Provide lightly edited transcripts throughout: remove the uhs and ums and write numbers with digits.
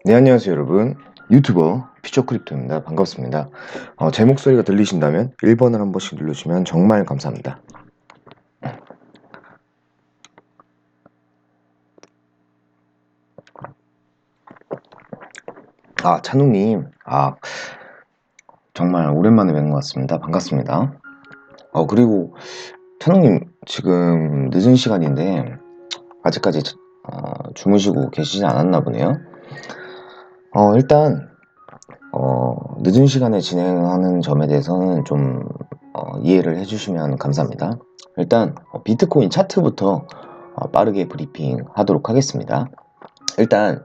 네, 안녕하세요, 여러분. 유튜버 퓨처크립토입니다. 반갑습니다. 제 목소리가 들리신다면 1번을 한 번씩 눌러주시면 정말 감사합니다. 찬웅님. 정말 오랜만에 뵌 것 같습니다. 반갑습니다. 그리고 찬웅님, 지금 늦은 시간인데, 아직까지 주무시고 계시지 않았나 보네요. 일단, 늦은 시간에 진행하는 점에 대해서는 좀 이해를 해주시면 감사합니다. 일단 비트코인 차트부터 빠르게 브리핑 하도록 하겠습니다. 일단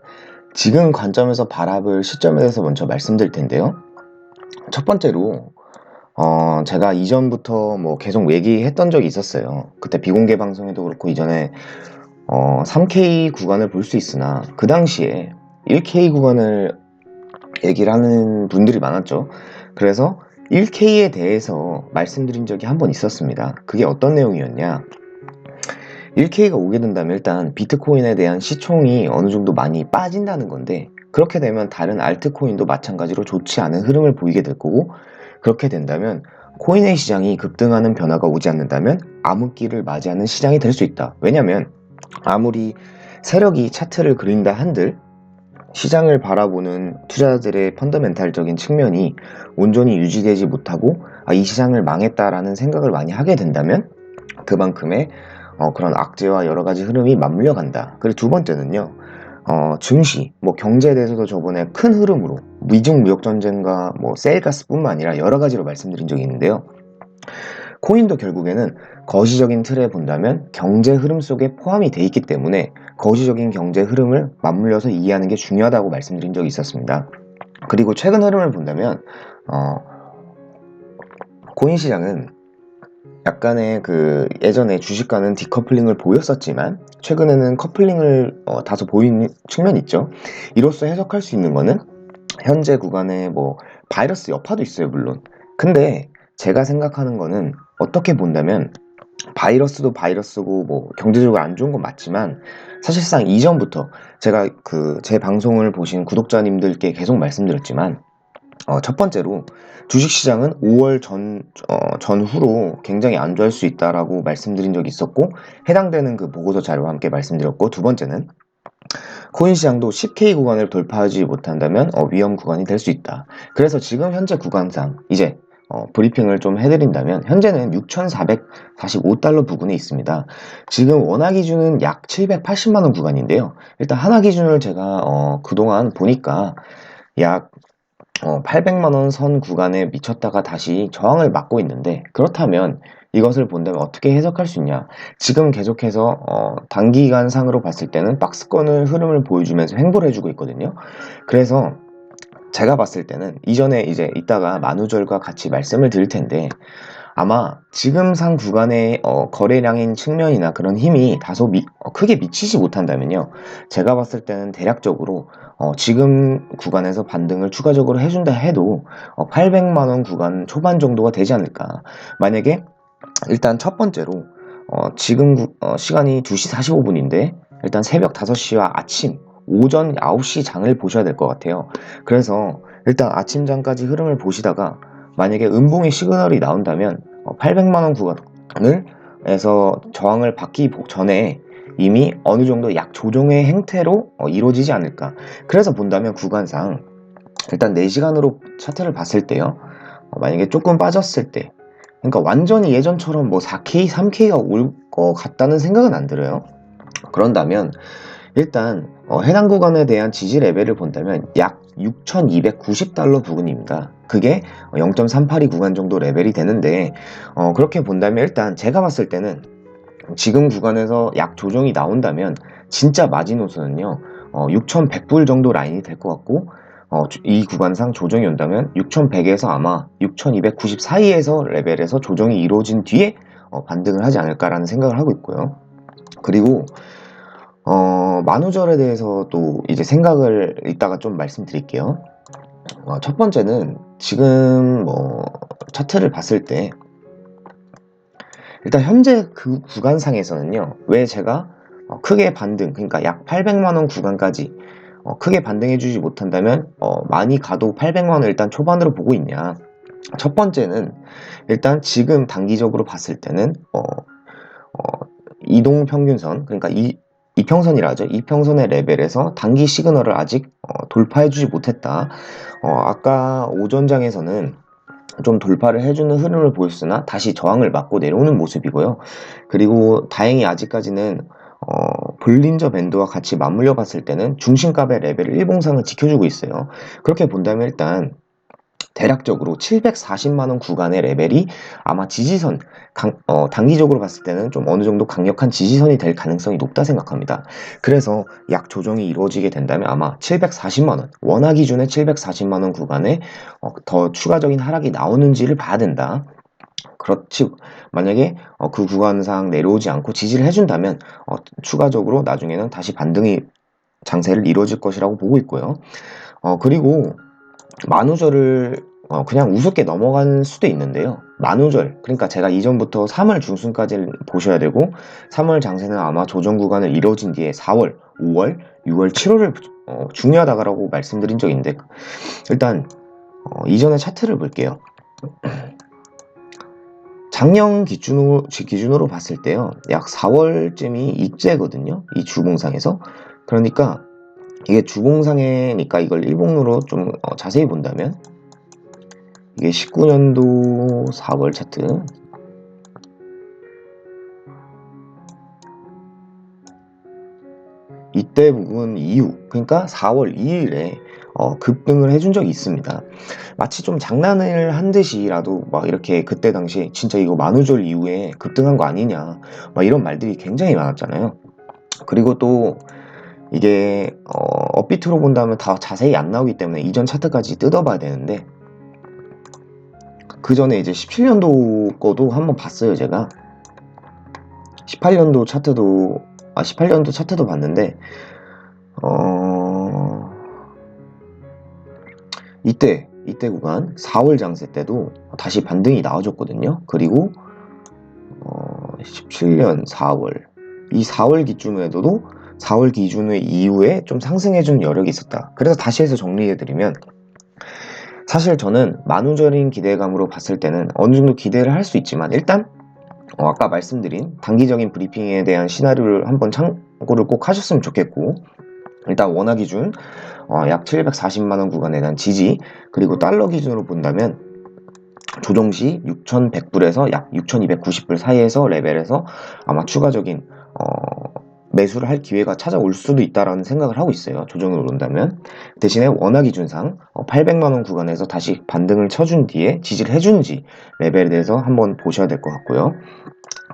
지금 관점에서 바라볼 시점에 대해서 먼저 말씀드릴 텐데요. 첫 번째로 제가 이전부터 뭐 계속 얘기했던 적이 있었어요. 그때 비공개 방송에도 그렇고 이전에 3K 구간을 볼 수 있으나 그 당시에 1K 구간을 얘기를 하는 분들이 많았죠. 그래서 1K에 대해서 말씀드린 적이 한 번 있었습니다. 그게 어떤 내용이었냐? 1K가 오게 된다면 일단 비트코인에 대한 시총이 어느 정도 많이 빠진다는 건데, 그렇게 되면 다른 알트코인도 마찬가지로 좋지 않은 흐름을 보이게 될 거고, 그렇게 된다면 코인의 시장이 급등하는 변화가 오지 않는다면 암흑기를 맞이하는 시장이 될 수 있다. 왜냐면 아무리 세력이 차트를 그린다 한들 시장을 바라보는 투자자들의 펀더멘탈적인 측면이 온전히 유지되지 못하고 이 시장을 망했다라는 생각을 많이 하게 된다면 그만큼의 그런 악재와 여러 가지 흐름이 맞물려 간다. 그리고 두 번째는요, 증시, 뭐 경제에 대해서도 저번에 큰 흐름으로 미중 무역 전쟁과 뭐 세일가스뿐만 아니라 여러 가지로 말씀드린 적이 있는데요. 코인도 결국에는 거시적인 틀에 본다면 경제 흐름 속에 포함이 돼 있기 때문에 거시적인 경제 흐름을 맞물려서 이해하는 게 중요하다고 말씀드린 적이 있었습니다. 그리고 최근 흐름을 본다면 코인 시장은 약간의 그 예전에 주식과는 디커플링을 보였었지만 최근에는 커플링을 다소 보이는 측면이 있죠. 이로써 해석할 수 있는 거는 현재 구간에 뭐 바이러스 여파도 있어요, 물론. 근데 제가 생각하는 거는 어떻게 본다면 바이러스도 바이러스고 뭐 경제적으로 안 좋은 건 맞지만 사실상 이전부터 제가 그 제 방송을 보신 구독자님들께 계속 말씀드렸지만 첫 번째로 주식시장은 5월 전후로 굉장히 안 좋아할 수 있다라고 말씀드린 적이 있었고 해당되는 그 보고서 자료와 함께 말씀드렸고, 두 번째는 코인 시장도 10K 구간을 돌파하지 못한다면 위험 구간이 될 수 있다. 그래서 지금 현재 구간상 이제 브리핑을 좀 해드린다면 현재는 6,445달러 부근에 있습니다. 지금 원화 기준은 약 780만원 구간인데요. 일단 하나 기준을 제가 그동안 보니까 약 800만원 선 구간에 미쳤다가 다시 저항을 맞고 있는데, 그렇다면 이것을 본다면 어떻게 해석할 수 있냐? 지금 계속해서 단기간상으로 봤을 때는 박스권을 흐름을 보여주면서 횡보를 해주고 있거든요. 그래서 제가 봤을 때는 이전에 이제 이따가 만우절과 같이 말씀을 드릴 텐데 아마 지금 상 구간의 거래량인 측면이나 그런 힘이 다소 크게 미치지 못한다면요, 제가 봤을 때는 대략적으로 지금 구간에서 반등을 추가적으로 해준다 해도 800만원 구간 초반 정도가 되지 않을까. 만약에 일단 첫 번째로 지금 시간이 2시 45분인데 일단 새벽 5시와 아침 오전 9시 장을 보셔야 될 것 같아요. 그래서 일단 아침장까지 흐름을 보시다가 만약에 음봉의 시그널이 나온다면 800만원 구간을 에서 저항을 받기 전에 이미 어느 정도 약 조정의 행태로 이루어지지 않을까. 그래서 본다면 구간상 일단 4시간으로 차트를 봤을 때요, 만약에 조금 빠졌을 때, 그러니까 완전히 예전처럼 뭐 4K, 3K가 올 것 같다는 생각은 안 들어요. 그런다면 일단 해당 구간에 대한 지지 레벨을 본다면 약 6,290달러 부근입니다. 그게 0.382 구간 정도 레벨이 되는데 그렇게 본다면 일단 제가 봤을 때는 지금 구간에서 약 조정이 나온다면 진짜 마지노선은요 6,100불 정도 라인이 될 것 같고, 이 구간상 조정이 온다면 6,100에서 아마 6,290 사이에서 레벨에서 조정이 이루어진 뒤에 반등을 하지 않을까라는 생각을 하고 있고요. 그리고 만우절에 대해서도 이제 생각을 이따가 좀 말씀드릴게요. 첫 번째는 지금 뭐 차트를 봤을 때 일단 현재 그 구간상에서는요, 왜 제가 크게 반등, 그러니까 약 800만원 구간까지 크게 반등해주지 못한다면 많이 가도 800만원 일단 초반으로 보고 있냐. 첫 번째는 일단 지금 단기적으로 봤을 때는 이동평균선, 그러니까 이평선이라 하죠. 이평선의 레벨에서 단기 시그널을 아직 돌파해주지 못했다. 아까 오전장에서는 좀 돌파를 해주는 흐름을 보였으나 다시 저항을 맞고 내려오는 모습이고요. 그리고 다행히 아직까지는 볼린저 밴드와 같이 맞물려 봤을 때는 중심값의 레벨 일봉상을 지켜주고 있어요. 그렇게 본다면 일단 대략적으로 740만원 구간의 레벨이 아마 지지선, 단기적으로 봤을 때는 좀 어느 정도 강력한 지지선이 될 가능성이 높다 생각합니다. 그래서 약 조정이 이루어지게 된다면 아마 740만원, 원화 기준의 740만원 구간에 더 추가적인 하락이 나오는지를 봐야 된다. 그렇지, 만약에 그 구간상 내려오지 않고 지지를 해준다면 추가적으로 나중에는 다시 반등이 장세를 이루어질 것이라고 보고 있고요. 그리고 만우절을 그냥 우습게 넘어간 수도 있는데요. 만우절, 그러니까 제가 이전부터 3월 중순까지 보셔야 되고 3월 장세는 아마 조정 구간을 이루어진 뒤에 4월, 5월, 6월, 7월을 중요하다고 말씀드린 적이 있는데 일단 이전의 차트를 볼게요. 작년 기준으로 봤을 때요. 약 4월쯤이 입제거든요. 이 주봉상에서. 그러니까 이게 주봉상이니까 이걸 일봉으로 좀 자세히 본다면 이게 19년도 4월 차트, 이때 부분 이후, 그러니까 4월 2일에 급등을 해준 적이 있습니다. 마치 좀 장난을 한 듯이라도 막 이렇게 그때 당시에 진짜 이거 만우절 이후에 급등한 거 아니냐 막 이런 말들이 굉장히 많았잖아요. 그리고 또 이게 업비트로 본다면 다 자세히 안 나오기 때문에 이전 차트까지 뜯어봐야 되는데 그 전에 이제 17년도 거도 한번 봤어요. 제가 18년도 차트도 봤는데 이때 구간 4월 장세 때도 다시 반등이 나와줬거든요. 그리고 17년 4월 이 4월 기준에도 4월 기준의 이후에 좀 상승해준 여력이 있었다. 그래서 다시 해서 정리해드리면 사실 저는 만우절인 기대감으로 봤을 때는 어느 정도 기대를 할 수 있지만 일단 아까 말씀드린 단기적인 브리핑에 대한 시나리오를 한번 참고를 꼭 하셨으면 좋겠고 일단 원화 기준 약 740만원 구간에 대한 지지, 그리고 달러 기준으로 본다면 조정시 6,100불에서 약 6,290불 사이에서 레벨에서 아마 추가적인 매수를 할 기회가 찾아올 수도 있다라는 생각을 하고 있어요. 조정으로 본다면. 대신에 원화 기준상 800만원 구간에서 다시 반등을 쳐준 뒤에 지지를 해주는지 레벨에 대해서 한번 보셔야 될 것 같고요.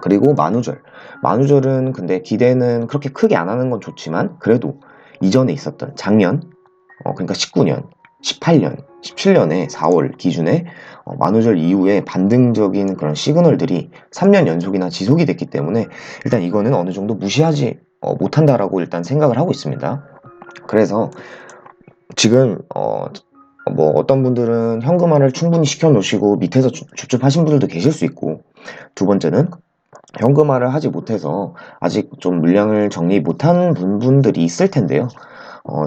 그리고 만우절은 근데 기대는 그렇게 크게 안 하는 건 좋지만 그래도 이전에 있었던 작년, 그러니까 19년, 18년, 17년에 4월 기준에 만우절 이후에 반등적인 그런 시그널들이 3년 연속이나 지속이 됐기 때문에 일단 이거는 어느 정도 무시하지 못한다라고 일단 생각을 하고 있습니다. 그래서 지금 뭐 어떤 분들은 현금화를 충분히 시켜 놓으시고 밑에서 줍줍하신 분들도 계실 수 있고, 두 번째는 현금화를 하지 못해서 아직 좀 물량을 정리 못한 분들이 있을 텐데요.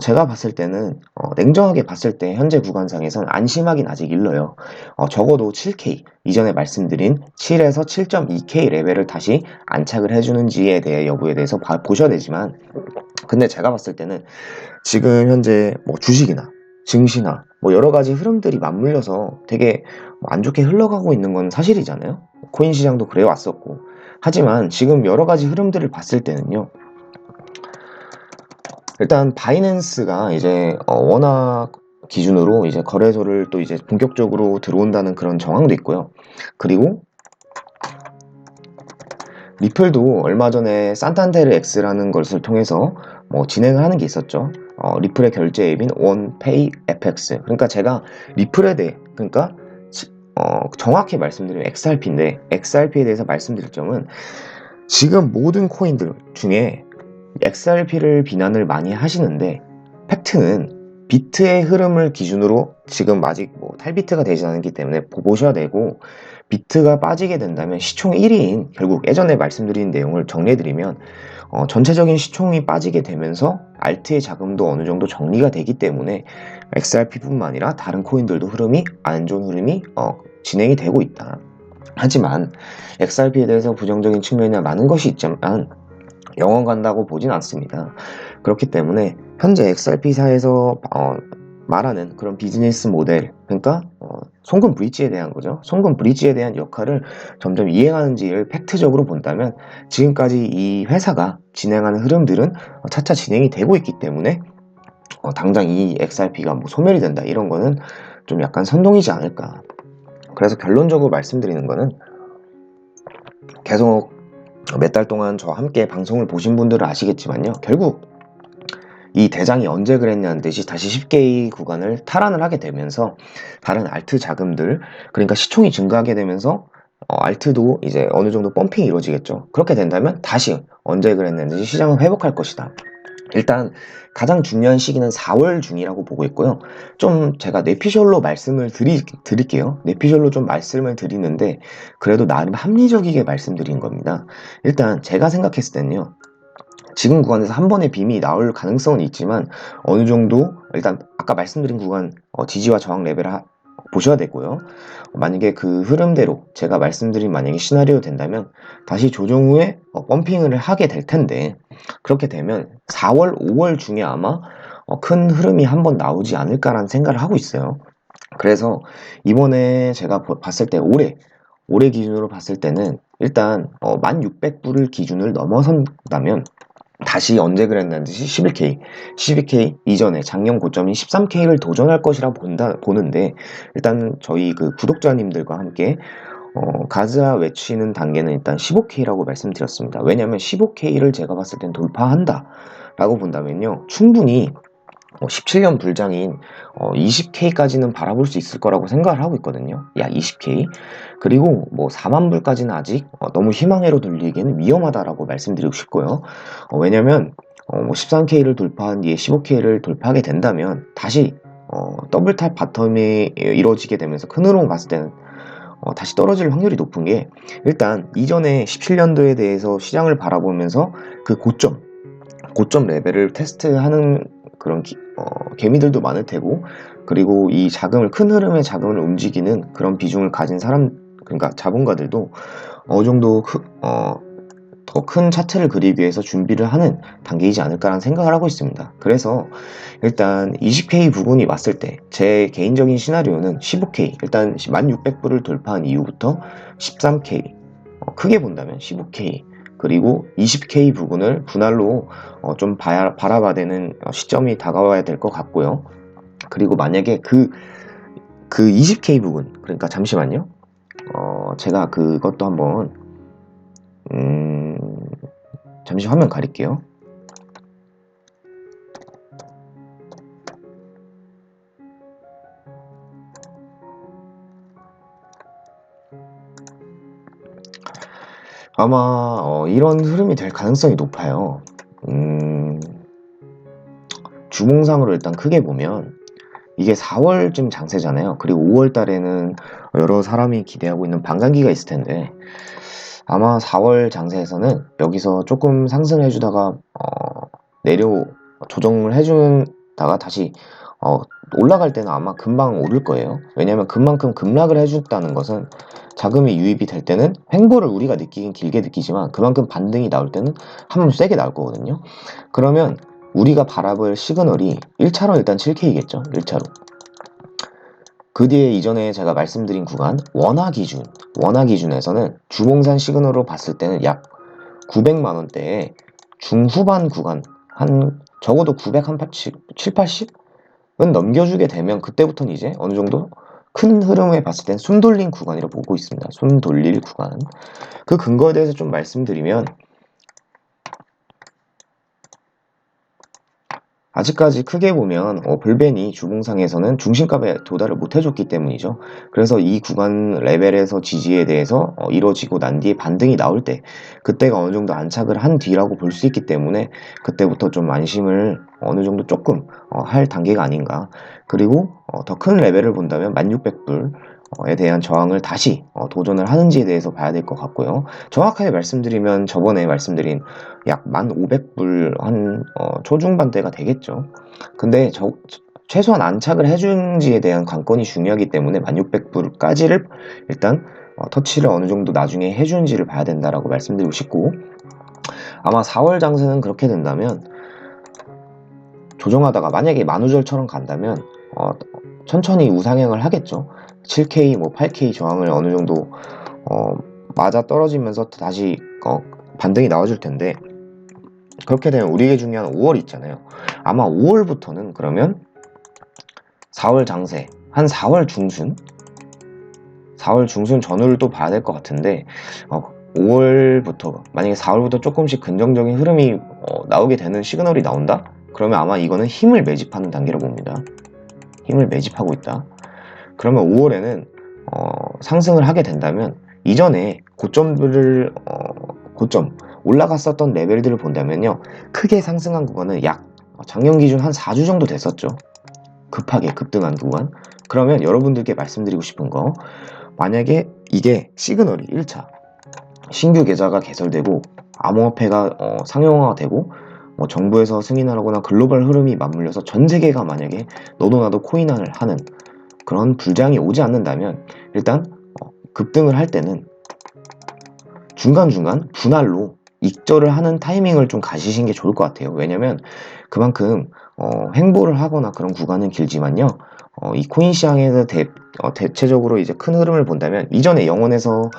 제가 봤을 때는 냉정하게 봤을 때 현재 구간상에선 안심하긴 아직 일러요. 적어도 7K, 이전에 말씀드린 7에서 7.2K 레벨을 다시 안착을 해주는지에 대해 여부에 대해서 보셔야 되지만, 근데 제가 봤을 때는 지금 현재 뭐 주식이나 증시나 뭐 여러 가지 흐름들이 맞물려서 되게 안 좋게 흘러가고 있는 건 사실이잖아요. 코인 시장도 그래 왔었고. 하지만 지금 여러 가지 흐름들을 봤을 때는요. 일단 바이낸스가 이제 원화 기준으로 이제 거래소를 또 이제 본격적으로 들어온다는 그런 정황도 있고요. 그리고 리플도 얼마 전에 산탄데르 X라는 것을 통해서 뭐 진행을 하는 게 있었죠. 리플의 결제 앱인 원페이 FX. 그러니까 제가 리플에 대해, 그러니까 정확히 말씀드리면 XRP인데 XRP에 대해서 말씀드릴 점은 지금 모든 코인들 중에 XRP를 비난을 많이 하시는데 팩트는 비트의 흐름을 기준으로 지금 아직 뭐 탈비트가 되지 않았기 때문에 보셔야 되고, 비트가 빠지게 된다면 시총 1위인, 결국 예전에 말씀드린 내용을 정리해드리면 전체적인 시총이 빠지게 되면서 알트의 자금도 어느 정도 정리가 되기 때문에 XRP뿐만 아니라 다른 코인들도 흐름이 안 좋은 흐름이 진행이 되고 있다. 하지만 XRP에 대해서 부정적인 측면이 많은 것이 있지만 영원 간다고 보진 않습니다. 그렇기 때문에 현재 XRP사에서 말하는 그런 비즈니스 모델, 그러니까 송금 브릿지에 대한 거죠. 송금 브릿지에 대한 역할을 점점 이해하는지를 팩트적으로 본다면 지금까지 이 회사가 진행하는 흐름들은 차차 진행이 되고 있기 때문에 당장 이 XRP가 뭐 소멸이 된다 이런 거는 좀 약간 선동이지 않을까. 그래서 결론적으로 말씀드리는 거는 계속 몇 달 동안 저와 함께 방송을 보신 분들은 아시겠지만요. 결국 이 대장이 언제 그랬냐는 듯이 다시 10K 구간을 탈환을 하게 되면서 다른 알트 자금들, 그러니까 시총이 증가하게 되면서 알트도 이제 어느 정도 펌핑이 이루어지겠죠. 그렇게 된다면 다시 언제 그랬냐는 듯이 시장은 회복할 것이다. 일단 가장 중요한 시기는 4월 중이라고 보고 있고요. 좀 제가 뇌피셜로 말씀을 드릴게요. 뇌피셜로 좀 말씀을 드리는데 그래도 나름 합리적이게 말씀드린 겁니다. 일단 제가 생각했을 때는요. 지금 구간에서 한 번의 빔이 나올 가능성은 있지만 어느 정도 일단 아까 말씀드린 구간 지지와 저항 레벨을 보셔야 되고요. 만약에 그 흐름대로 제가 말씀드린 만약에 시나리오 된다면 다시 조정 후에 펌핑을 하게 될 텐데 그렇게 되면 4월, 5월 중에 아마 큰 흐름이 한번 나오지 않을까라는 생각을 하고 있어요. 그래서 이번에 제가 봤을 때 올해 기준으로 봤을 때는 일단 1600불을 기준을 넘어선다면 다시 언제 그랬냐는 듯이 11K 이전에 작년 고점인 13K를 도전할 것이라 보는데 일단 저희 그 구독자님들과 함께 가자 외치는 단계는 일단 15K라고 말씀드렸습니다. 왜냐하면 15K를 제가 봤을 땐 돌파한다 라고 본다면요 충분히 17년 불장인 20K까지는 바라볼 수 있을 거라고 생각을 하고 있거든요. 약 20K. 그리고 뭐 4만 불까지는 아직 너무 희망회로 돌리기에는 위험하다라고 말씀드리고 싶고요. 왜냐면 뭐 13K를 돌파한 뒤에 15K를 돌파하게 된다면 다시 더블탑 바텀이 이루어지게 되면서 큰 흐름을 봤을 때는 다시 떨어질 확률이 높은 게 일단 이전에 17년도에 대해서 시장을 바라보면서 그 고점 레벨을 테스트하는 그런 개미들도 많을 테고 그리고 이 큰 흐름의 자금을 움직이는 그런 비중을 가진 사람 그러니까 자본가들도 어느 정도 더 큰 차트를 그리기 위해서 준비를 하는 단계이지 않을까라는 생각을 하고 있습니다. 그래서 일단 20K 부분이 왔을 때 제 개인적인 시나리오는 15K 일단 1600불을 돌파한 이후부터 13K 크게 본다면 15K 그리고 20K 부분을 분할로 좀 바라봐야 되는 시점이 다가와야 될 것 같고요. 그리고 만약에 그 20K 부분 그러니까 잠시만요. 제가 그것도 한번 잠시 화면 가릴게요. 아마 이런 흐름이 될 가능성이 높아요. 주봉상으로 일단 크게 보면 이게 4월쯤 장세잖아요. 그리고 5월 달에는 여러 사람이 기대하고 있는 반감기가 있을 텐데 아마 4월 장세에서는 여기서 조금 상승해 주다가 조정을 해주다가 다시 올라갈 때는 아마 금방 오를 거예요. 왜냐하면 그만큼 급락을 해줬다는 것은 자금이 유입이 될 때는 횡보를 우리가 느끼긴 길게 느끼지만 그만큼 반등이 나올 때는 한번 세게 나올 거거든요. 그러면 우리가 바라볼 시그널이 1차로 일단 7K겠죠. 1차로. 그 뒤에 이전에 제가 말씀드린 구간 원화 기준에서는 주봉산 시그널로 봤을 때는 약 900만원대의 중후반 구간 한 적어도 900 한 7, 80은 넘겨주게 되면 그때부터는 이제 어느 정도 큰 흐름에 봤을 땐 숨 돌린 구간이라고 보고 있습니다. 숨 돌릴 구간. 그 근거에 대해서 좀 말씀드리면 아직까지 크게 보면 볼벤이 주봉상에서는 중심값에 도달을 못 해줬기 때문이죠. 그래서 이 구간 레벨에서 지지에 대해서 이루어지고 난 뒤에 반등이 나올 때 그때가 어느 정도 안착을 한 뒤라고 볼 수 있기 때문에 그때부터 좀 안심을 어느 정도 조금 할 단계가 아닌가. 그리고 더 큰 레벨을 본다면 1600불 대한 저항을 다시 도전을 하는지에 대해서 봐야 될 것 같고요. 정확하게 말씀드리면 저번에 말씀드린 약 1,500불 한 초중반대가 되겠죠. 근데 최소한 안착을 해준지에 대한 관건이 중요하기 때문에 1,600불까지를 일단 터치를 어느 정도 나중에 해준지를 봐야 된다라고 말씀드리고 싶고, 아마 4월 장세는 그렇게 된다면 조정하다가 만약에 만우절처럼 간다면 천천히 우상향을 하겠죠. 7K, 뭐 8K 저항을 어느 정도 맞아 떨어지면서 다시 반등이 나와줄 텐데, 그렇게 되면 우리에게 중요한 5월 있잖아요. 아마 5월부터는 그러면 4월 장세, 한 4월 중순? 4월 중순 전후를 또 봐야 될 것 같은데, 5월부터, 만약에 4월부터 조금씩 긍정적인 흐름이 나오게 되는 시그널이 나온다? 그러면 아마 이거는 힘을 매집하는 단계로 봅니다. 힘을 매집하고 있다. 그러면 5월에는 상승을 하게 된다면 이전에 고점들을 고점 올라갔었던 레벨들을 본다면요, 크게 상승한 구간은 약 작년 기준 한 4주 정도 됐었죠. 급하게 급등한 구간. 그러면 여러분들께 말씀드리고 싶은 거, 만약에 이게 시그널이 1차 신규 계좌가 개설되고 암호화폐가 상용화되고 정부에서 승인하거나 글로벌 흐름이 맞물려서 전 세계가 만약에 너도 나도 코인화를 하는 그런 불장이 오지 않는다면, 일단 급등을 할 때는 중간중간 분할로 익절을 하는 타이밍을 좀 가지신 게 좋을 것 같아요. 왜냐면 그만큼 횡보를 하거나 그런 구간은 길지만요, 이 코인 시장에서 대체적으로 이제 큰 흐름을 본다면 이전에 영원에서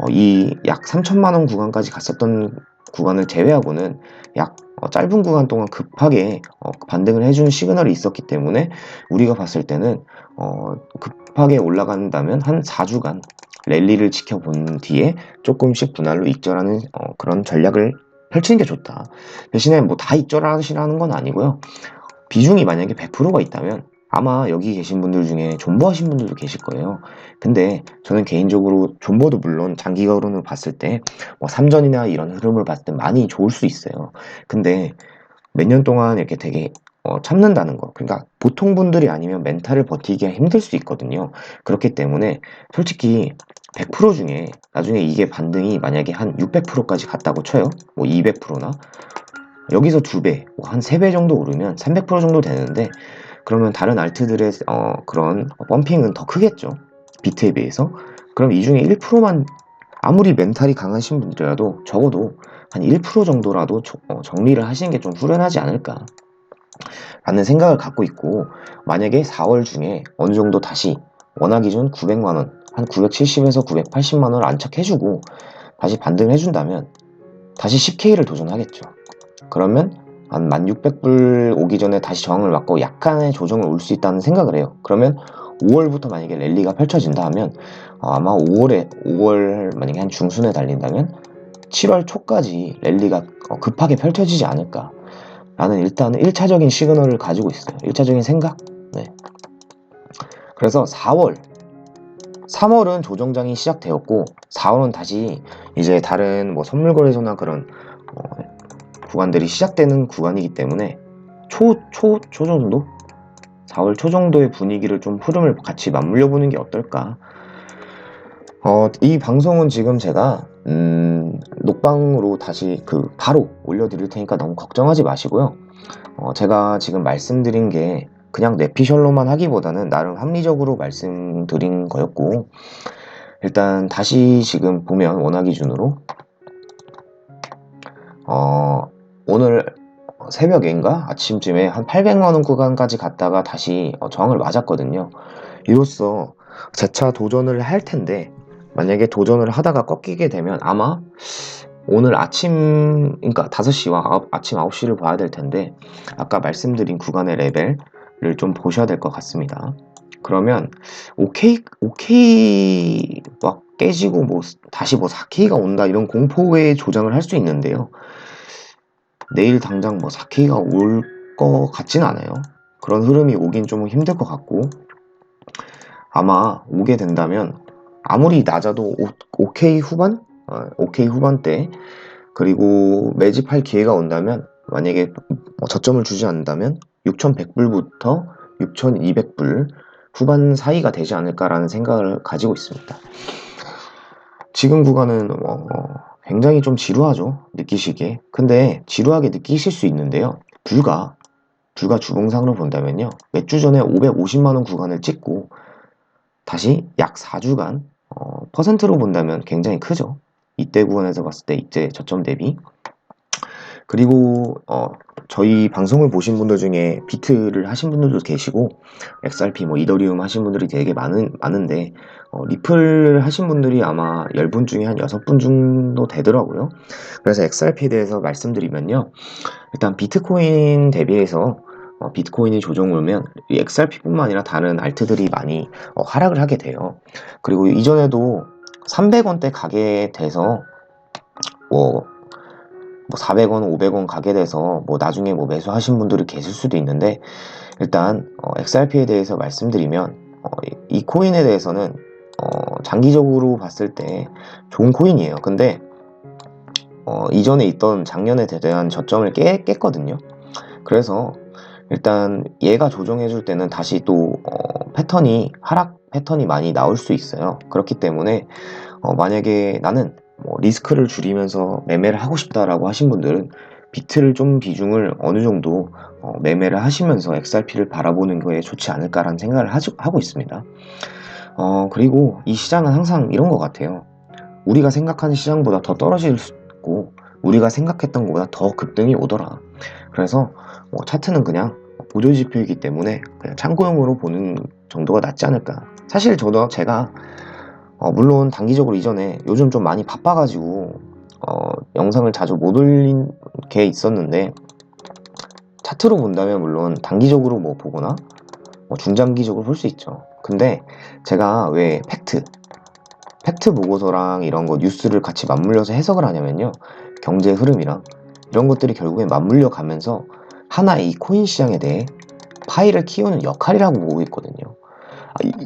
이 약 3천만 원 구간까지 갔었던 구간을 제외하고는 약 짧은 구간 동안 급하게 반등을 해주는 시그널이 있었기 때문에 우리가 봤을 때는 급하게 올라간다면 한 4주간 랠리를 지켜본 뒤에 조금씩 분할로 익절하는 그런 전략을 펼치는 게 좋다. 대신에 뭐 다 익절하시라는 건 아니고요. 비중이 만약에 100%가 있다면 아마 여기 계신 분들 중에 존버하신 분들도 계실 거예요. 근데 저는 개인적으로 존버도 물론 장기적으로 봤을 때 뭐 3전이나 이런 흐름을 봤을 때 많이 좋을 수 있어요. 근데 몇 년 동안 이렇게 되게 참는다는 거, 그러니까 보통 분들이 아니면 멘탈을 버티기가 힘들 수 있거든요. 그렇기 때문에 솔직히 100% 중에 나중에 이게 반등이 만약에 한 600%까지 갔다고 쳐요. 뭐 200%나 여기서 2배, 한 3배 정도 오르면 300% 정도 되는데, 그러면 다른 알트들의 그런 펌핑은 더 크겠죠. 비트에 비해서. 그럼 이 중에 1%만, 아무리 멘탈이 강하신 분들이라도 적어도 한 1% 정도라도 정리를 하시는 게 좀 후련하지 않을까 라는 생각을 갖고 있고, 만약에 4월 중에 어느 정도 다시 원화 기준 900만원, 한 970에서 980만원을 안착해주고 다시 반등을 해준다면 다시 10K를 도전하겠죠. 그러면 한 1,600불 오기 전에 다시 저항을 맞고 약간의 조정을 올 수 있다는 생각을 해요. 그러면 5월부터 만약에 랠리가 펼쳐진다 하면 아마 5월 만약에 한 중순에 달린다면 7월 초까지 랠리가 급하게 펼쳐지지 않을까 라는 일단은 1차적인 시그널을 가지고 있어요. 1차적인 생각? 네. 그래서 3월은 조정장이 시작되었고 4월은 다시 이제 다른 뭐 선물거래소나 그런 구간들이 시작되는 구간이기 때문에 초 정도? 4월 초 정도의 분위기를 좀 흐름을 같이 맞물려 보는 게 어떨까. 이 방송은 지금 제가 녹방으로 다시 바로 올려드릴 테니까 너무 걱정하지 마시고요. 제가 지금 말씀드린 게 그냥 내피셜로만 하기보다는 나름 합리적으로 말씀드린 거였고, 일단 다시 지금 보면 원화 기준으로 오늘 새벽인가 아침쯤에 한 800만원 구간까지 갔다가 다시 저항을 맞았거든요. 이로써 재차 도전을 할 텐데, 만약에 도전을 하다가 꺾이게 되면 아마 오늘 아침, 그러니까 5시와 아침 9시를 봐야 될 텐데, 아까 말씀드린 구간의 레벨을 좀 보셔야 될 것 같습니다. 그러면 OK 막 깨지고 뭐 다시 뭐 4K가 온다 이런 공포의 조장을 할 수 있는데요. 내일 당장 뭐 4K가 올 것 같진 않아요. 그런 흐름이 오긴 좀 힘들 것 같고, 아마 오게 된다면 아무리 낮아도 OK 후반? OK 후반대, 그리고 매집할 기회가 온다면 만약에 저점을 주지 않는다면 6,100불부터 6,200불, 후반 사이가 되지 않을까라는 생각을 가지고 있습니다. 지금 구간은 굉장히 좀 지루하죠, 느끼시기에. 근데 지루하게 느끼실 수 있는데요, 불과 주봉상으로 본다면요, 몇 주 전에 550만원 구간을 찍고 다시 약 4주간 퍼센트로 본다면 굉장히 크죠. 이때 구간에서 봤을 때 이때 저점 대비. 그리고 저희 방송을 보신 분들 중에 비트를 하신 분들도 계시고 XRP 뭐 이더리움 하신 분들이 되게 많은데 리플 하신 분들이 아마 10분 중에 한 6분 정도 되더라고요. 그래서 XRP에 대해서 말씀드리면요, 일단 비트코인 대비해서 비트코인이 조정을 오면 XRP뿐만 아니라 다른 알트들이 많이 하락을 하게 돼요. 그리고 이전에도 300원대 가게 돼서 뭐 400원, 500원 가게 돼서 나중에 매수하신 분들이 계실 수도 있는데, 일단 XRP에 대해서 말씀드리면 이 코인에 대해서는 장기적으로 봤을 때 좋은 코인이에요. 근데 이전에 있던 작년에 대한 저점을 깼거든요. 그래서 일단 얘가 조정해줄 때는 다시 또 패턴이 하락 패턴이 많이 나올 수 있어요. 그렇기 때문에 만약에 나는 리스크를 줄이면서 매매를 하고 싶다라고 하신 분들은 비트를 좀 비중을 어느 정도 매매를 하시면서 XRP를 바라보는 거에 좋지 않을까라는 생각을 하고 있습니다. 그리고 이 시장은 항상 이런 것 같아요. 우리가 생각하는 시장보다 더 떨어질 수 있고 우리가 생각했던 것보다 더 급등이 오더라. 그래서 차트는 그냥 보조지표이기 때문에 그냥 참고용으로 보는 정도가 낫지 않을까. 사실 제가 물론 단기적으로 이전에 요즘 좀 많이 바빠가지고 영상을 자주 못 올린 게 있었는데, 차트로 본다면 물론 단기적으로 보거나 중장기적으로 볼 수 있죠. 근데 제가 왜 팩트 보고서랑 이런 거 뉴스를 같이 맞물려서 해석을 하냐면요, 경제 흐름이랑 이런 것들이 결국엔 맞물려 가면서 하나의 이 코인 시장에 대해 파이를 키우는 역할이라고 보고 있거든요.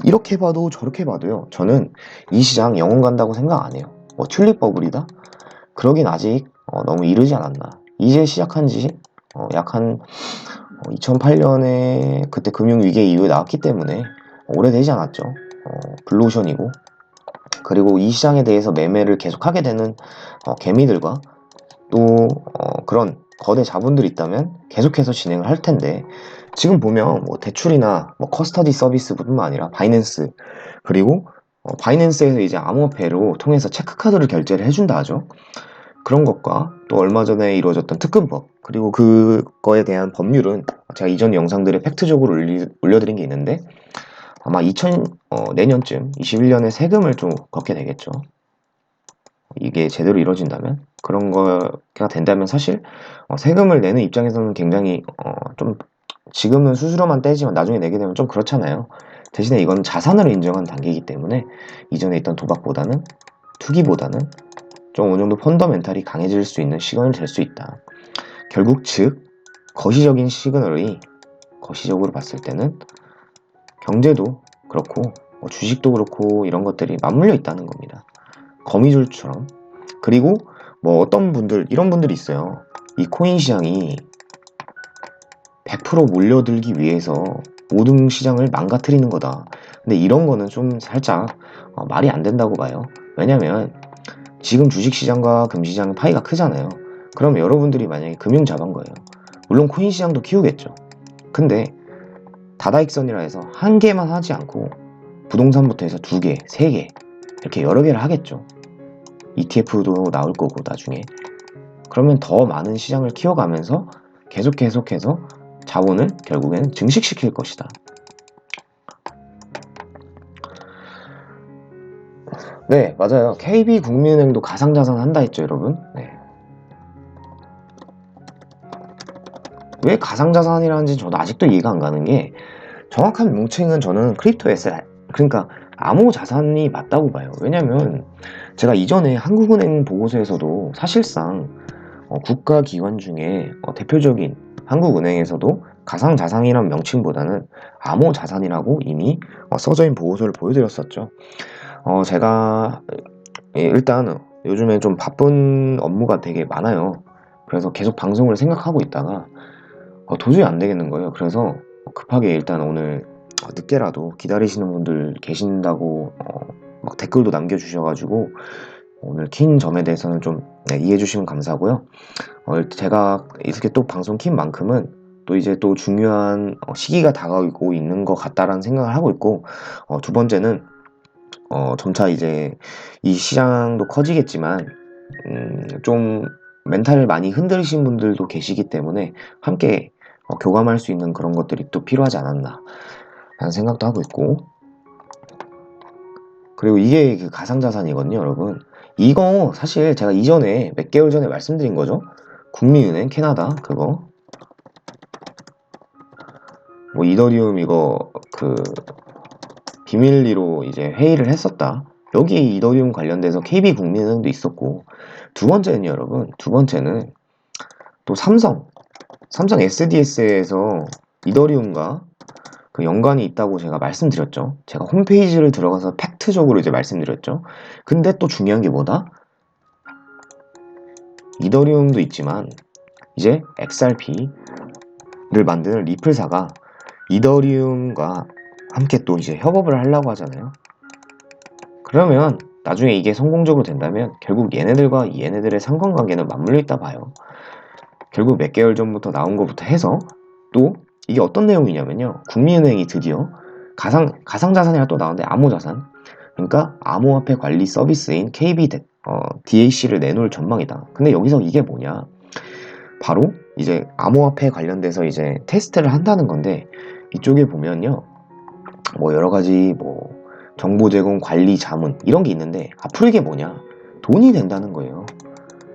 이렇게 봐도 저렇게 봐도요, 저는 이 시장 영원 간다고 생각 안 해요. 튤립 버블이다? 그러긴 아직 너무 이르지 않았나. 이제 시작한 지 약 한 2008년에 그때 금융위기 이후에 나왔기 때문에 오래되지 않았죠. 블루오션이고. 그리고 이 시장에 대해서 매매를 계속하게 되는 개미들과 또 그런 거대 자본들이 있다면 계속해서 진행을 할 텐데, 지금 보면 대출이나 커스터디 서비스뿐만 아니라 바이낸스, 그리고 바이낸스에서 이제 암호화폐로 통해서 체크카드를 결제를 해준다 하죠. 그런 것과 또 얼마 전에 이루어졌던 특근법, 그리고 그거에 대한 법률은 제가 이전 영상들에 팩트적으로 올려드린 게 있는데, 아마 내년쯤 21년에 세금을 좀 걷게 되겠죠. 이게 제대로 이루어진다면, 그런 거가 된다면 사실 세금을 내는 입장에서는 굉장히 좀, 지금은 수수료만 떼지만 나중에 내게 되면 좀 그렇잖아요. 대신에 이건 자산으로 인정한 단계이기 때문에 이전에 있던 도박보다는, 투기보다는 좀 어느 정도 펀더멘탈이 강해질 수 있는 시간이 될 수 있다. 결국 거시적인 시그널이, 거시적으로 봤을 때는 경제도 그렇고 주식도 그렇고 이런 것들이 맞물려 있다는 겁니다. 거미줄처럼. 그리고 어떤 분들, 이런 분들이 있어요. 이 코인 시장이 100% 몰려들기 위해서 모든 시장을 망가뜨리는 거다. 근데 이런 거는 좀 살짝 말이 안 된다고 봐요. 왜냐면 지금 주식시장과 금시장의 파이가 크잖아요. 그럼 여러분들이 만약에 금융 자본 거예요. 물론 코인 시장도 키우겠죠. 근데 다다익선이라 해서 한 개만 하지 않고 부동산부터 해서 2개, 3개 이렇게 여러 개를 하겠죠. ETF도 나올 거고 나중에. 그러면 더 많은 시장을 키워가면서 계속해서 자본을 결국에는 증식시킬 것이다. 네, 맞아요. KB국민은행도 가상자산 한다 했죠, 여러분. 네. 왜 가상자산이라는지 저도 아직도 이해가 안 가는 게, 정확한 명칭은 저는 크립토 에셋, 그러니까 암호 자산이 맞다고 봐요. 왜냐면 제가 이전에 한국은행 보고서에서도 사실상 국가기관 중에 대표적인 한국은행에서도 가상자산이란 명칭보다는 암호자산이라고 이미 써져 있는 보고서를 보여드렸었죠. 제가 일단 요즘에 좀 바쁜 업무가 되게 많아요. 그래서 계속 방송을 생각하고 있다가 도저히 안 되겠는 거예요. 그래서 급하게 일단 오늘 늦게라도 기다리시는 분들 계신다고 막 댓글도 남겨주셔가지고 오늘 킨 점에 대해서는 좀 이해해 주시면 감사하고요. 제가 이렇게 또 방송 킨 만큼은 또 이제 또 중요한 시기가 다가오고 있는 것 같다라는 생각을 하고 있고, 두 번째는 점차 이제 이 시장도 커지겠지만 좀 멘탈을 많이 흔들리신 분들도 계시기 때문에 함께 교감할 수 있는 그런 것들이 또 필요하지 않았나 라는 생각도 하고 있고, 그리고 이게 그 가상자산이거든요, 여러분. 이거 사실 제가 이전에 몇 개월 전에 말씀드린 거죠. 국민은행 캐나다 그거 뭐 이더리움 이거 그 비밀리로 이제 회의를 했었다. 여기 이더리움 관련돼서 KB국민은행도 있었고, 두 번째는 여러분, 두 번째는 또 삼성 SDS에서 이더리움과 그 연관이 있다고 제가 말씀드렸죠. 제가 홈페이지를 들어가서 팩트적으로 이제 말씀드렸죠. 근데 또 중요한 게 뭐다? 이더리움도 있지만 이제 XRP를 만드는 리플사가 이더리움과 함께 또 이제 협업을 하려고 하잖아요. 그러면 나중에 이게 성공적으로 된다면 결국 얘네들의 상관관계는 맞물려 있다 봐요. 결국 몇 개월 전부터 나온 것부터 해서 또 이게 어떤 내용이냐면요. 국민은행이 드디어 가상자산이라 또 나오는데 암호자산, 그러니까 암호화폐 관리 서비스인 DAC를 내놓을 전망이다. 근데 여기서 이게 뭐냐, 바로 이제 암호화폐 관련돼서 이제 테스트를 한다는 건데, 이쪽에 보면요 뭐 여러가지 뭐 정보 제공 관리 자문 이런 게 있는데, 앞으로 이게 뭐냐, 돈이 된다는 거예요.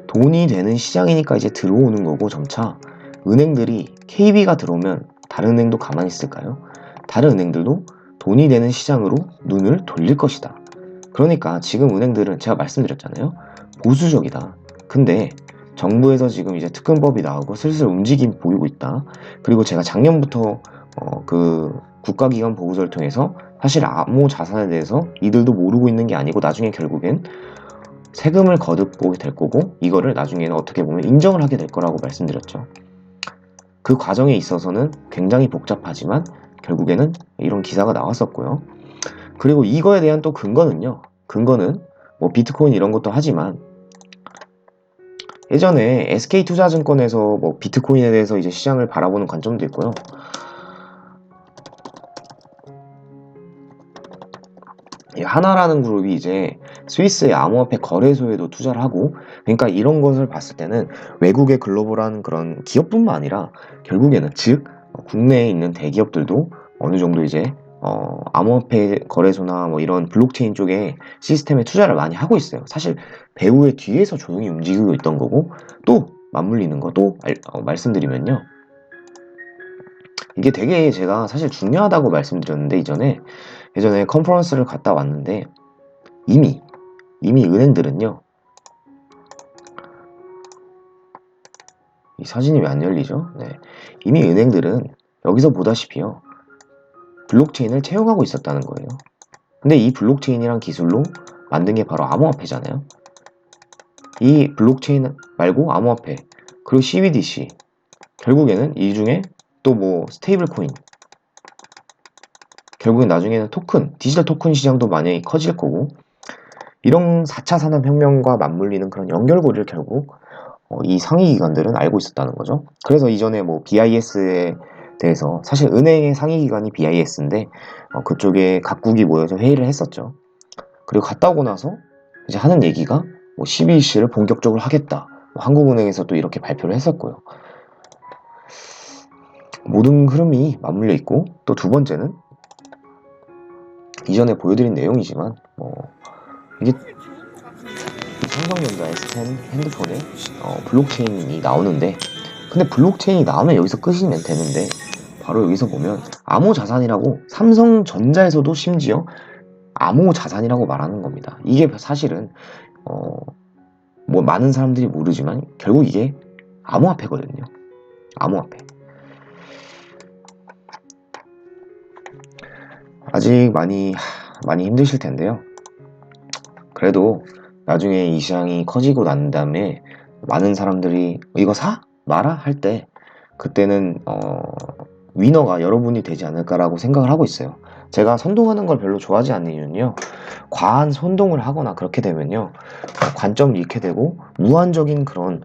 돈이 되는 시장이니까 이제 들어오는 거고, 점차 은행들이 KB가 들어오면 다른 은행도 가만히 있을까요? 다른 은행들도 돈이 되는 시장으로 눈을 돌릴 것이다. 그러니까 지금 은행들은 제가 말씀드렸잖아요. 보수적이다. 근데 정부에서 지금 이제 특근법이 나오고 슬슬 움직임 보이고 있다. 그리고 제가 작년부터 그 국가기관 보고서를 통해서 사실 암호 자산에 대해서 이들도 모르고 있는 게 아니고 나중에 결국엔 세금을 거듭고 될 거고, 이거를 나중에는 어떻게 보면 인정을 하게 될 거라고 말씀드렸죠. 그 과정에 있어서는 굉장히 복잡하지만 결국에는 이런 기사가 나왔었고요. 그리고 이거에 대한 또 근거는 뭐 비트코인 이런 것도 하지만 예전에 SK투자증권에서 뭐 비트코인에 대해서 이제 시장을 바라보는 관점도 있고요. 하나라는 그룹이 이제 스위스의 암호화폐 거래소에도 투자를 하고, 그러니까 이런 것을 봤을 때는 외국의 글로벌한 그런 기업뿐만 아니라 결국에는 즉 국내에 있는 대기업들도 어느 정도 이제 암호화폐 거래소나 뭐 이런 블록체인 쪽에 시스템에 투자를 많이 하고 있어요. 사실 배후의 뒤에서 조용히 움직이고 있던 거고, 또 맞물리는 거 또 말씀드리면요, 이게 되게 제가 사실 중요하다고 말씀드렸는데, 예전에 컨퍼런스를 갔다 왔는데 이미 은행들은요, 이 사진이 왜 안 열리죠? 네. 이미 은행들은 여기서 보다시피요 블록체인을 채용하고 있었다는 거예요. 근데 이 블록체인이란 기술로 만든 게 바로 암호화폐잖아요. 이 블록체인 말고 암호화폐, 그리고 CBDC, 결국에는 이 중에 또 뭐 스테이블 코인, 결국엔 나중에는 디지털 토큰 시장도 많이 커질 거고, 이런 4차 산업혁명과 맞물리는 그런 연결고리를 결국 이 상위 기관들은 알고 있었다는 거죠. 그래서 이전에 뭐 BIS에 대해서, 사실 은행의 상위 기관이 BIS인데 그쪽에 각국이 모여서 회의를 했었죠. 그리고 갔다 오고 나서 이제 하는 얘기가 뭐 CBDC를 본격적으로 하겠다. 뭐 한국은행에서 또 이렇게 발표를 했었고요. 모든 흐름이 맞물려 있고, 또 두 번째는 이전에 보여드린 내용이지만 이게 삼성전자의 핸드폰에 블록체인이 나오는데, 근데 블록체인이 나오면 여기서 끝이면 되는데, 바로 여기서 보면 암호자산이라고 삼성전자에서도 심지어 암호자산이라고 말하는 겁니다. 이게 사실은 뭐 많은 사람들이 모르지만 결국 이게 암호화폐거든요. 암호화폐. 아직 많이 힘드실 텐데요. 그래도 나중에 이 시장이 커지고 난 다음에 많은 사람들이 이거 사? 마라? 할 때, 그때는 위너가 여러분이 되지 않을까라고 생각을 하고 있어요. 제가 선동하는 걸 별로 좋아하지 않는 이유는요. 과한 선동을 하거나 그렇게 되면요. 관점을 잃게 되고 무한적인 그런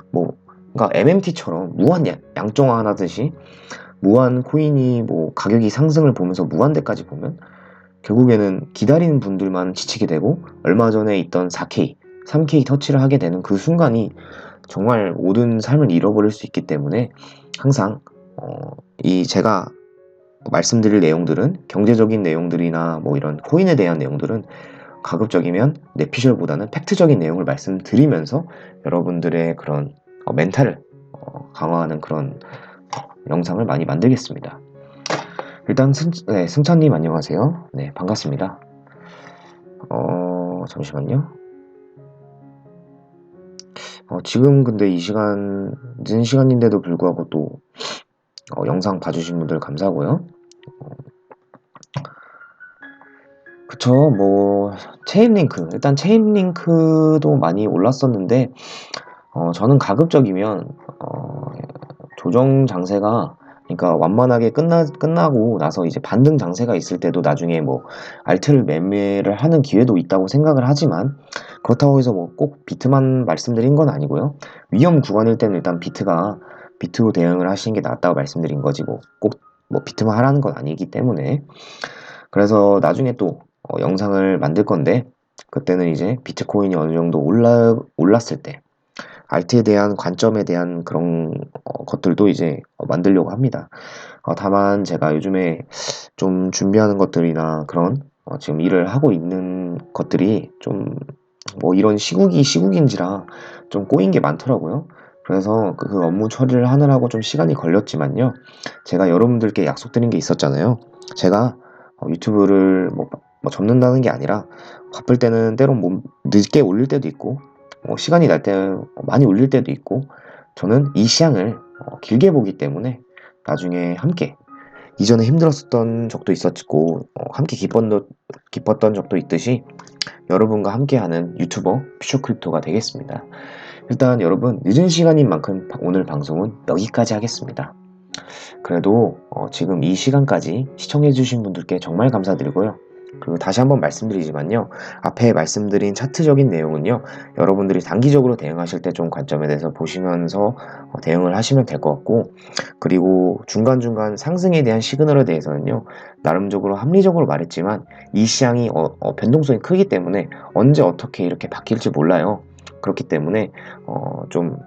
그러니까 MMT처럼 무한 양쪽화하듯이 무한 코인이 가격이 상승을 보면서 무한대까지 보면 결국에는 기다리는 분들만 지치게 되고 얼마 전에 있던 4K, 3K 터치를 하게 되는 그 순간이 정말 모든 삶을 잃어버릴 수 있기 때문에 항상 이 제가 말씀드릴 내용들은 경제적인 내용들이나 이런 코인에 대한 내용들은 가급적이면 내피셜보다는 팩트적인 내용을 말씀드리면서 여러분들의 그런 멘탈을 강화하는 그런 영상을 많이 만들겠습니다. 일단 승찬님 안녕하세요. 네, 반갑습니다. 잠시만요. 지금 근데 이 시간 늦은 시간인데도 불구하고 또 영상 봐주신 분들 감사하고요. 그쵸, 체인링크 일단 체인링크도 많이 올랐었는데 저는 가급적이면 조정 장세가 그러니까 완만하게 끝나고 나서 이제 반등 장세가 있을 때도 나중에 알트를 매매를 하는 기회도 있다고 생각을 하지만 그렇다고 해서 꼭 비트만 말씀드린 건 아니고요. 위험 구간일 때는 일단 비트로 대응을 하시는 게 낫다고 말씀드린 거지 꼭 비트만 하라는 건 아니기 때문에 그래서 나중에 또 영상을 만들 건데 그때는 이제 비트코인이 어느 정도 올랐을 때 알트에 대한 관점에 대한 그런 것들도 이제 만들려고 합니다. 다만 제가 요즘에 좀 준비하는 것들이나 그런 지금 일을 하고 있는 것들이 좀 이런 시국인지라 좀 꼬인 게 많더라고요. 그래서 그 업무 처리를 하느라고 좀 시간이 걸렸지만요. 제가 여러분들께 약속드린 게 있었잖아요. 제가 유튜브를 접는다는 게 아니라 바쁠 때는 때론 늦게 올릴 때도 있고 시간이 날 때 많이 올릴 때도 있고 저는 이 시장을 길게 보기 때문에 나중에 함께 이전에 힘들었었던 적도 있었고 함께 기뻤던 적도 있듯이 여러분과 함께하는 유튜버 퓨처크립토가 되겠습니다. 일단 여러분 늦은 시간인 만큼 오늘 방송은 여기까지 하겠습니다. 그래도 지금 이 시간까지 시청해주신 분들께 정말 감사드리고요. 그리고 다시 한번 말씀드리지만요. 앞에 말씀드린 차트적인 내용은요. 여러분들이 단기적으로 대응하실 때 좀 관점에 대해서 보시면서 대응을 하시면 될 것 같고 그리고 중간중간 상승에 대한 시그널에 대해서는요. 나름적으로 합리적으로 말했지만 이 시장이 변동성이 크기 때문에 언제 어떻게 이렇게 바뀔지 몰라요. 그렇기 때문에 좀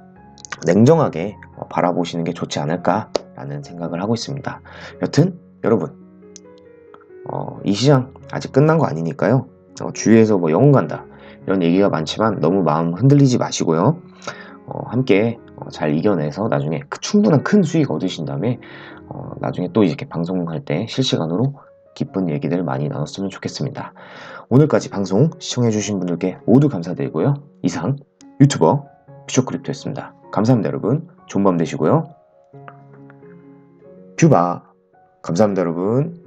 냉정하게 바라보시는 게 좋지 않을까라는 생각을 하고 있습니다. 여튼 여러분 이 시장 아직 끝난 거 아니니까요. 주위에서 영혼 간다 이런 얘기가 많지만 너무 마음 흔들리지 마시고요. 함께 잘 이겨내서 나중에 충분한 큰 수익 얻으신 다음에 나중에 또 이렇게 방송할 때 실시간으로 기쁜 얘기들 많이 나눴으면 좋겠습니다. 오늘까지 방송 시청해주신 분들께 모두 감사드리고요. 이상 유튜버 퓨처크립토였습니다. 감사합니다 여러분. 좋은 밤 되시고요. 뷰바 감사합니다 여러분.